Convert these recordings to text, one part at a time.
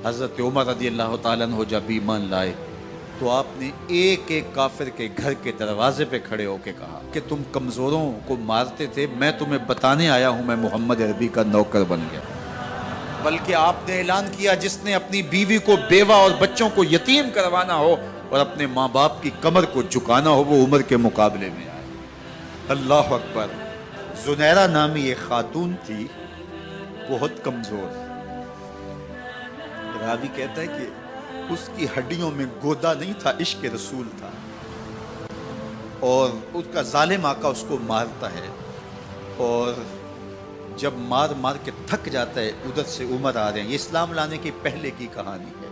حضرت عمر رضی اللہ تعالیٰ عنہ جب ایمان لائے تو آپ نے ایک ایک کافر کے گھر کے دروازے پہ کھڑے ہو کے کہا کہ تم کمزوروں کو مارتے تھے، میں تمہیں بتانے آیا ہوں میں محمد عربی کا نوکر بن گیا۔ بلکہ آپ نے اعلان کیا جس نے اپنی بیوی کو بیوہ اور بچوں کو یتیم کروانا ہو اور اپنے ماں باپ کی کمر کو جھکانا ہو وہ عمر کے مقابلے میں آئے۔ اللہ اکبر۔ زنیرہ نامی ایک خاتون تھی، بہت کمزور۔ راوی کہتا ہے کہ اس کی ہڈیوں میں گودا نہیں تھا، عشق رسول تھا، اور اس کا ظالم آقا اس کو مارتا ہے، اور جب مار مار کے تھک جاتا ہے ادھر سے عمر آ رہے ہیں، یہ اسلام لانے کی پہلے کی کہانی ہے،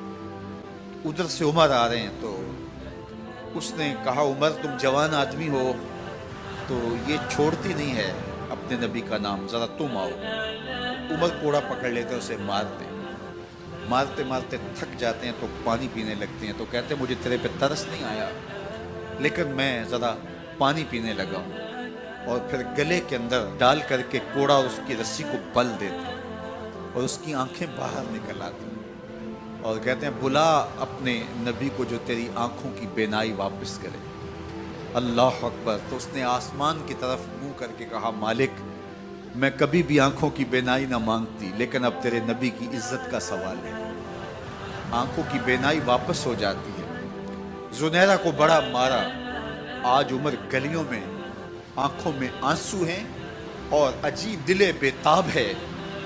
ادھر سے عمر آ رہے ہیں تو اس نے کہا عمر تم جوان آدمی ہو تو یہ چھوڑتی نہیں ہے اپنے نبی کا نام، ذرا تم آؤ۔ عمر کوڑا پکڑ لیتے اسے مارتے مارتے مارتے تھک جاتے ہیں تو پانی پینے لگتے ہیں، تو کہتے ہیں مجھے تیرے پہ ترس نہیں آیا لیکن میں ذرا پانی پینے لگا ہوں، اور پھر گلے کے اندر ڈال کر کے کوڑا اور اس کی رسی کو بل دیتے ہیں اور اس کی آنکھیں باہر نکل آتی ہیں اور کہتے ہیں بلا اپنے نبی کو جو تیری آنکھوں کی بینائی واپس کرے۔ اللہ اکبر۔ تو اس نے آسمان کی طرف منہ کر کے کہا مالک میں کبھی بھی آنکھوں کی بینائی نہ مانگتی لیکن اب تیرے نبی کی عزت کا سوال ہے۔ آنکھوں کی بینائی واپس ہو جاتی ہے۔ زنیرہ کو بڑا مارا، آج عمر گلیوں میں آنکھوں میں آنسو ہیں اور عجیب دل بے تاب ہے،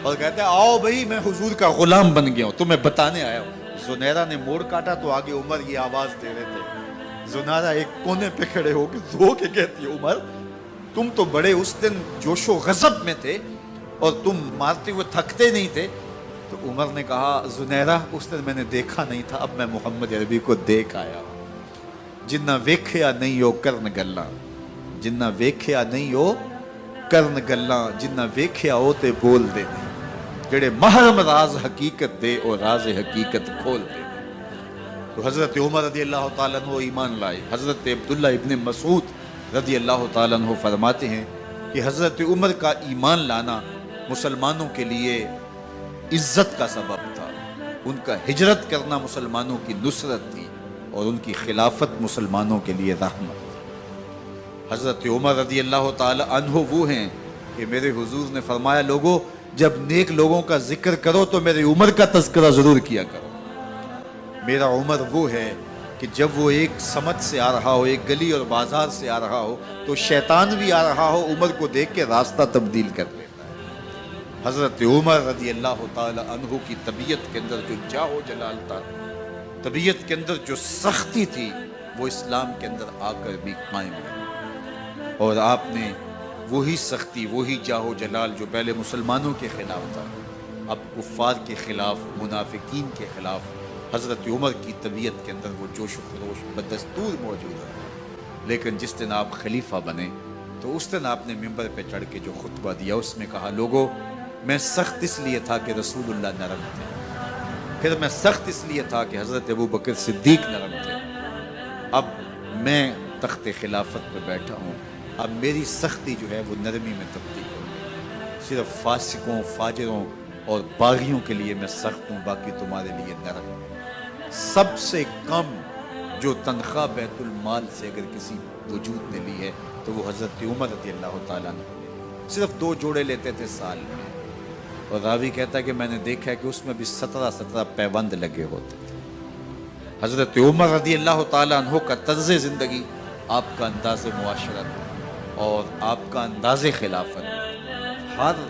اور کہتے ہیں آؤ بھئی میں حضور کا غلام بن گیا ہوں، تمہیں بتانے آیا ہوں۔ زنیرہ نے موڑ کاٹا تو آگے عمر یہ آواز دے رہے تھے۔ زنیرہ ایک کونے پہ کھڑے ہو کے رو کے کہتی ہے عمر تم تو بڑے اس دن جوش و غضب میں تھے اور تم مارتے ہوئے تھکتے نہیں تھے۔ تو عمر نے کہا زنیرہ اس دن میں نے دیکھا نہیں تھا، اب میں محمد عربی کو دیکھ آیا ہوں۔ جنہ ویکھیا نہیں ہو کرن گلاں، جنہ ویکھیا نہیں ہو کرن گلاں، جنہ ویکھیا ہو تے بول دے جڑے محرم راز حقیقت دے اور راز حقیقت کھول دے۔ تو حضرت عمر رضی اللہ تعالیٰ عنہ ایمان لائے۔ حضرت عبداللہ ابن مسعود رضی اللہ تعالیٰ عنہ فرماتے ہیں کہ حضرت عمر کا ایمان لانا مسلمانوں کے لیے عزت کا سبب تھا، ان کا ہجرت کرنا مسلمانوں کی نصرت تھی اور ان کی خلافت مسلمانوں کے لیے رحمت تھی۔ حضرت عمر رضی اللہ تعالی عنہ وہ ہیں کہ میرے حضور نے فرمایا لوگوں جب نیک لوگوں کا ذکر کرو تو میرے عمر کا تذکرہ ضرور کیا کرو۔ میرا عمر وہ ہے کہ جب وہ ایک سمت سے آ رہا ہو، ایک گلی اور بازار سے آ رہا ہو تو شیطان بھی آ رہا ہو عمر کو دیکھ کے راستہ تبدیل کر لیتا ہے۔ حضرت عمر رضی اللہ تعالی عنہ کی طبیعت کے اندر جو جاہ و جلال تھا، طبیعت کے اندر جو سختی تھی، وہ اسلام کے اندر آ کر بھی قائم رہی، اور آپ نے وہی سختی، وہی جاہ و جلال جو پہلے مسلمانوں کے خلاف تھا اب کفار کے خلاف، منافقین کے خلاف حضرت عمر کی طبیعت کے اندر وہ جوش و خروش بدستور موجود ہے۔ لیکن جس دن آپ خلیفہ بنے تو اس دن آپ نے ممبر پہ چڑھ کے جو خطبہ دیا اس میں کہا لوگوں میں سخت اس لیے تھا کہ رسول اللہ نرم تھے، پھر میں سخت اس لیے تھا کہ حضرت ابو بکر صدیق نرم تھے، اب میں تخت خلافت پہ بیٹھا ہوں، اب میری سختی جو ہے وہ نرمی میں تبدیل ہو گئی، صرف فاسقوں، فاجروں اور باغیوں کے لیے میں سخت ہوں، باقی تمہارے لیے نرم ہوں۔ سب سے کم جو تنخواہ بیت المال سے اگر کسی وجود نے لی ہے تو وہ حضرت عمر رضی اللہ تعالیٰ عنہ نے صرف 2 جوڑے لیتے تھے سال میں، اور راوی کہتا ہے کہ میں نے دیکھا ہے کہ اس میں بھی 17 پیوند لگے ہوتے تھے۔ حضرت عمر رضی اللہ تعالیٰ عنہ کا طرز زندگی، آپ کا انداز معاشرت اور آپ کا انداز خلافت، ہر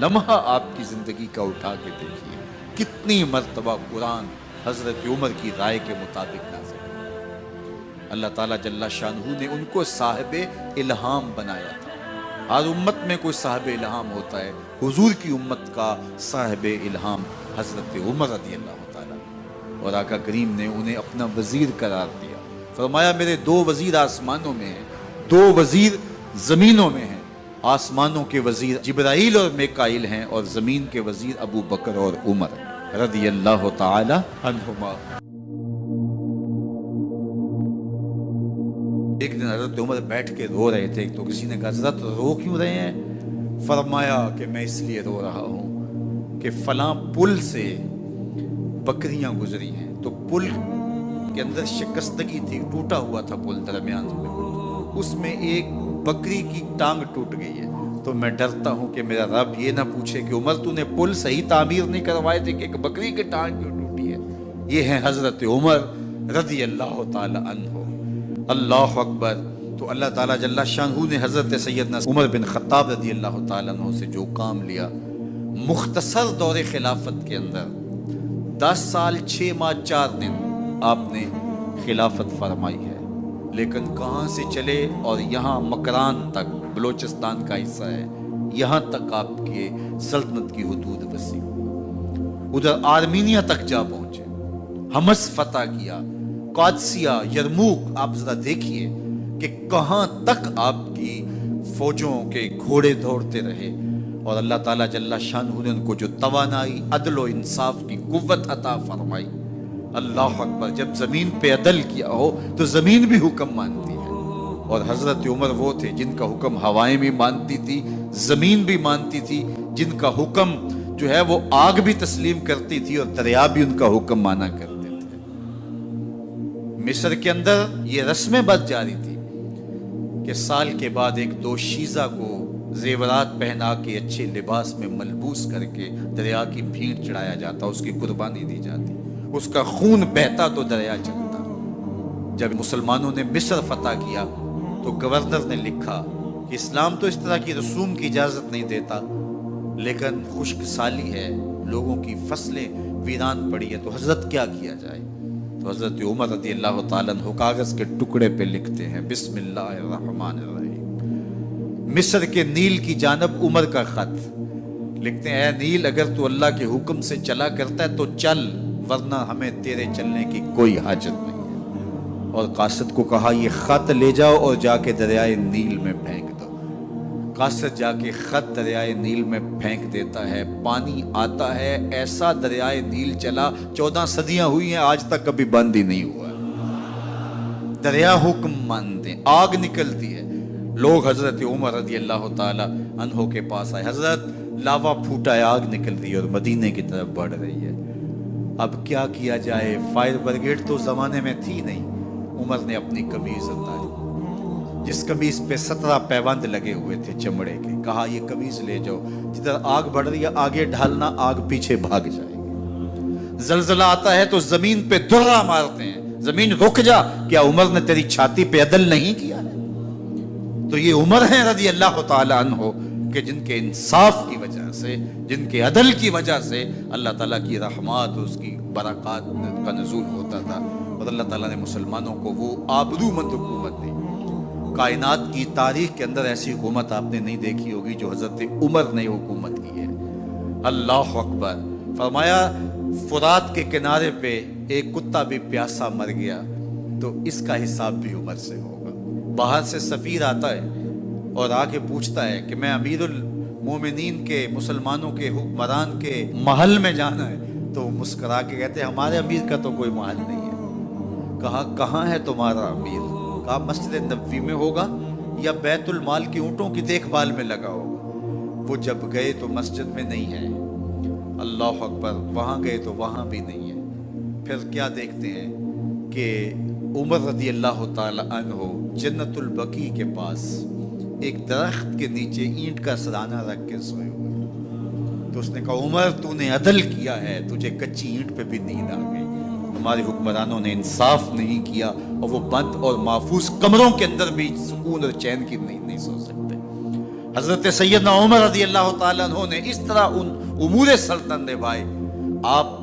لمحہ آپ کی زندگی کا اٹھا کے دیکھیے کتنی مرتبہ قرآن حضرت عمر کی رائے کے مطابق نازل ہے۔ اللہ تعالیٰ جل شانہ نے ان کو صاحب الہام بنایا تھا۔ ہر امت میں کوئی صاحب الہام ہوتا ہے، حضور کی امت کا صاحب الہام حضرت عمر رضی اللہ تعالیٰ، اور آقا کریم نے انہیں اپنا وزیر قرار دیا۔ فرمایا میرے 2 وزیر آسمانوں میں ہیں، 2 وزیر زمینوں میں ہیں، آسمانوں کے وزیر جبرائیل اور میکائیل ہیں اور زمین کے وزیر ابو بکر اور عمر رضی اللہ تعالی عنہما۔ ایک دن حضرت عمر بیٹھ کے رو رہے تھے تو کسی نے کہا حضرت رو کیوں رہے ہیں؟ فرمایا کہ میں اس لیے رو رہا ہوں کہ فلاں پل سے بکریاں گزری ہیں، تو پل کے اندر شکستگی تھی، ٹوٹا ہوا تھا پل درمیان میں، اس میں ایک بکری کی ٹانگ ٹوٹ گئی ہے۔ تو میں ڈرتا ہوں کہ میرا رب یہ نہ پوچھے کہ عمر تو نے پل صحیح تعمیر نہیں کروائے تھے کہ ایک بکری کی ٹانگ کیوں ٹوٹی ہے۔ یہ ہیں حضرت عمر رضی اللہ تعالی عنہ۔ اللہ اکبر۔ تو اللہ تعالیٰ جل شانہ نے حضرت سیدنا عمر بن خطاب رضی اللہ تعالیٰ عنہ سے جو کام لیا، مختصر دور خلافت کے اندر 10 سال 6 ماہ 4 دن آپ نے خلافت فرمائی ہے، لیکن کہاں سے چلے اور یہاں مکران تک، بلوچستان کا حصہ ہے، یہاں تک آپ کے سلطنت کی حدود وسیع ہوئی، ادھر آرمینیا تک جا پہنچے، حمص فتح کیا، قادسیہ، یرموک۔ آپ ذرا دیکھیے کہ کہاں تک آپ کی فوجوں کے گھوڑے دوڑتے رہے، اور اللہ تعالیٰ جل شانہ نے ان کو جو توانائی، عدل و انصاف کی قوت عطا فرمائی۔ اللہ اکبر۔ جب زمین پہ عدل کیا ہو تو زمین بھی حکم مانتی ہے، اور حضرت عمر وہ تھے جن کا حکم ہوائیں بھی مانتی تھی، زمین بھی مانتی تھی، جن کا حکم جو ہے وہ آگ بھی تسلیم کرتی تھی اور دریا بھی ان کا حکم مانا کرتے تھے۔ مصر کے اندر یہ رسم بد جاری تھی کہ سال کے بعد ایک دوشیزہ کو زیورات پہنا کے اچھے لباس میں ملبوس کر کے دریا کی بھیڑ چڑھایا جاتا، اس کی قربانی دی جاتی، اس کا خون بہتا تو دریا چلتا۔ جب مسلمانوں نے مصر فتح کیا تو گورنر نے لکھا کہ اسلام تو اس طرح کی رسوم کی اجازت نہیں دیتا، لیکن خشک سالی ہے، لوگوں کی فصلیں ویران پڑی ہے، تو حضرت کیا کیا جائے؟ تو حضرت عمر رضی اللہ تعالیٰ عنہ کاغذ کے ٹکڑے پہ لکھتے ہیں، بسم اللہ الرحمن الرحیم، مصر کے نیل کی جانب عمر کا خط لکھتے ہیں، اے نیل اگر تو اللہ کے حکم سے چلا کرتا ہے تو چل، ورنہ ہمیں تیرے چلنے کی کوئی حاجت نہیں ہے۔ اور قاصد کو کہا یہ خط لے جاؤ اور جا کے دریائے نیل میں پھینک دو۔ قاصد جا کے خط دریائے نیل میں پھینک دیتا ہے، پانی آتا ہے، ایسا دریائے نیل چلا، 14 صدیاں ہوئی ہیں آج تک کبھی بند ہی نہیں ہوا۔ دریا حکم مانتے، آگ نکلتی ہے۔ لوگ حضرت عمر رضی اللہ تعالی عنہ کے پاس آئے، حضرت لاوا پھوٹا ہے، آگ نکل رہی ہے اور مدینے کی طرف بڑھ رہی ہے، اب کیا کیا جائے؟ فائر بریگیڈ تو زمانے میں تھی نہیں۔ عمر نے اپنی قمیض اتاری، جس قمیض پہ 17 پیوند لگے ہوئے تھے چمڑے کے، کہا یہ قمیض لے جاؤ، جدھر آگ بڑھ رہی ہے آگے ڈھالنا، آگ پیچھے بھاگ جائے گی۔ زلزلہ آتا ہے تو زمین پہ درہ مارتے ہیں، زمین رک جا، کیا عمر نے تیری چھاتی پہ عدل نہیں کیا ہے؟ تو یہ عمر ہیں رضی اللہ تعالی عنہ کہ جن کے انصاف کی وجہ سے، جن کے عدل کی وجہ سے اللہ تعالیٰ کی رحمات اور اس کی برکات کا نزول ہوتا تھا، اور اللہ تعالیٰ نے مسلمانوں کو وہ آبرو مند حکومت دی۔ کائنات کی تاریخ کے اندر ایسی حکومت آپ نے نہیں دیکھی ہوگی جو حضرت عمر نے حکومت کی ہے۔ اللہ اکبر۔ فرمایا فرات کے کنارے پہ ایک کتا بھی پیاسا مر گیا تو اس کا حساب بھی عمر سے ہوگا۔ باہر سے سفیر آتا ہے اور آ کے پوچھتا ہے کہ میں امیر المومنین کے، مسلمانوں کے حکمران کے محل میں جانا ہے، تو وہ مسکرا کے کہتے ہیں ہمارے امیر کا تو کوئی محل نہیں ہے۔ کہا کہاں ہے تمہارا امیر؟ کہا مسجد نبوی میں ہوگا یا بیت المال کی اونٹوں کی دیکھ بھال میں لگا ہوگا۔ وہ جب گئے تو مسجد میں نہیں ہے، اللہ اکبر، وہاں گئے تو وہاں بھی نہیں ہے۔ پھر کیا دیکھتے ہیں کہ عمر رضی اللہ تعالی عنہ جنت البقیع کے پاس ایک درخت کے نیچے اینٹ کا سرانہ رکھ کے سوئے ہوئے، تو اس نے کہا عمر تو نے عدل کیا ہے، تجھے کچی اینٹ پہ بھی نیند آ گئی۔ ہمارے حکمرانوں نے انصاف نہیں کیا اور وہ بند اور محفوظ کمروں کے اندر بھی سکون اور چین کی نیند نہیں سو سکتے۔ حضرت سیدنا عمر رضی اللہ تعالیٰ عنہ نے اس طرح ان امور سلطنت نبھائے۔ آپ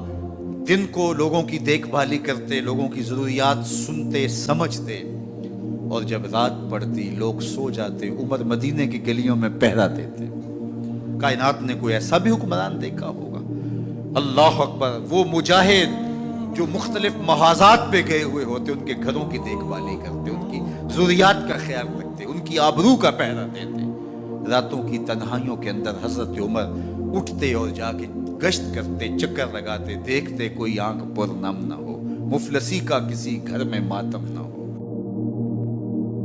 دن کو لوگوں کی دیکھ بھالی کرتے، لوگوں کی ضروریات سنتے سمجھتے، اور جب رات پڑتی لوگ سو جاتے، عمر مدینے کی گلیوں میں پہرا دیتے۔ کائنات نے کوئی ایسا بھی حکمران دیکھا ہوگا؟ اللہ اکبر۔ وہ مجاہد جو مختلف محاذات پہ گئے ہوئے ہوتے، ان کے گھروں کی دیکھ بھالی کرتے، ان کی ضروریات کا خیال رکھتے، ان کی آبرو کا پہرا دیتے۔ راتوں کی تنہائیوں کے اندر حضرت عمر اٹھتے اور جا کے گشت کرتے، چکر لگاتے، دیکھتے کوئی آنکھ پر نم نہ ہو، مفلسی کا کسی گھر میں ماتم نہ ہو۔